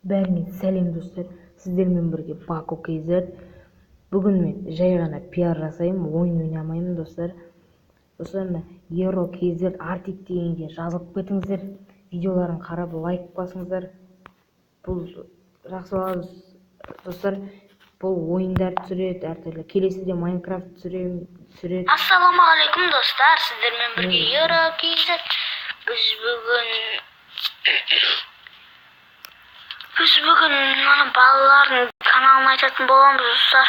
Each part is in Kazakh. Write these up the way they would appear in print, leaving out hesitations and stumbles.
Бәріңе сәлем достар, сіздермен бірге Баку KZ. Бүгін мен жай ғана пиар жасаймын, ойын ойнамаймын достар. Достар, Euro KZ Arctic дегенге жазылып кетіңіздер, видеоларын қарап лайк басыңыздар. Бұл жақсы болады достар. Бұл ойындар түсіреді, әртүрлі. Келесіде Майнкрафт түсіреді. Ассалаумағалейкум достар, сіздермен бірге Euro KZ. Біз бүгін балалардың каналын айтатын боламыз достар.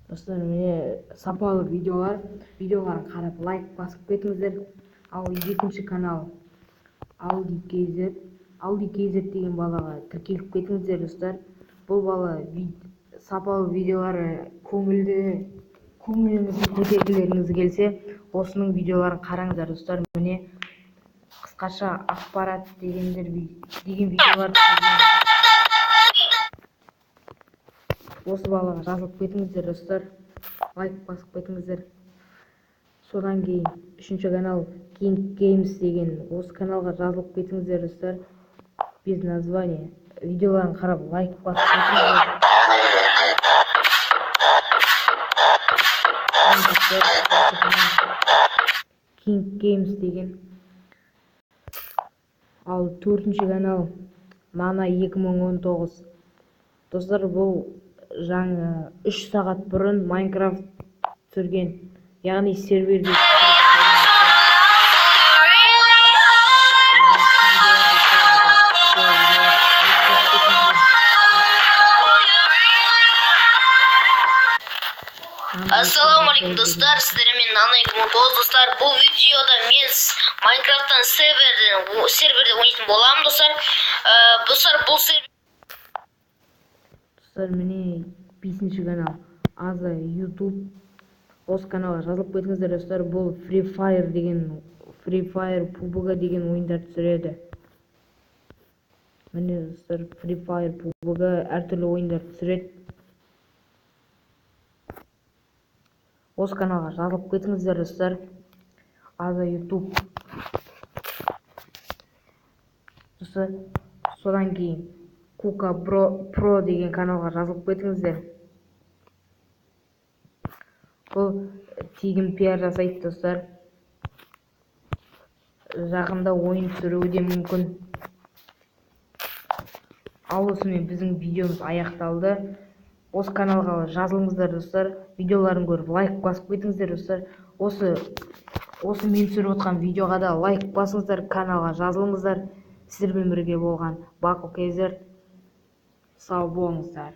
Достар, міне сапалы видеоларын қарап лайк басып кетіңіздер. Ал екінші канал Aldi KZ деген балаға тіркеліп кетіңіздер достар. Бұл бала сапалы видеолары көңіліңізді көтергілеріңіз келсе, осының видеоларын қараңыздар достар. Міне қысқаша ақпарат деген видеолар түсірген. Осы балаға жазылып кетіңіздер достар, лайк басып кетіңіздер. Содан кейін үшінші канал King Games деген, осы каналға жазылып кетіңіздер достар. Без названия. Видеоларын қарап лайк басып кетіңіздер. King Games деген. Ал төртінші канал Nana 2019. Достар, бұл жаңа 3 сағат бұрын Майнкрафт түсірген, яғни серверде Ассалаумағалейкум достар, сіздермен Nana 2019 достар. Бұл видеода мен Майнкрафттан серверде ойнайтын боламын достар. Достар, міне 5-ші канал Аза YouTube. Осы каналға жазылып кетіңіздер достар. Бұл Free Fire PUBG деген ойындар түсіреді. Міне достар, Free Fire PUBG әртүрлі ойындар түсіреді. Осы каналға жазылып кетіңіздер достар. Аза YouTube. Достар, содан кейін Kuka Pro деген каналға жазылып кетіңіздер. Бұл тегін пиар жасайды достар. Жақында ойын түсіруі де мүмкін. Ал осымен біздің видеомыз аяқталды. Осы каналға жазылыңыздар достар. Видеоларын көріп лайк басып кетіңіздер достар. Осы мен түсіріп отқан видеоға да лайк басыңыздар, каналға жазылыңыздар. Сіздермен бірге болған Баку KZ. Сау болыңыздар.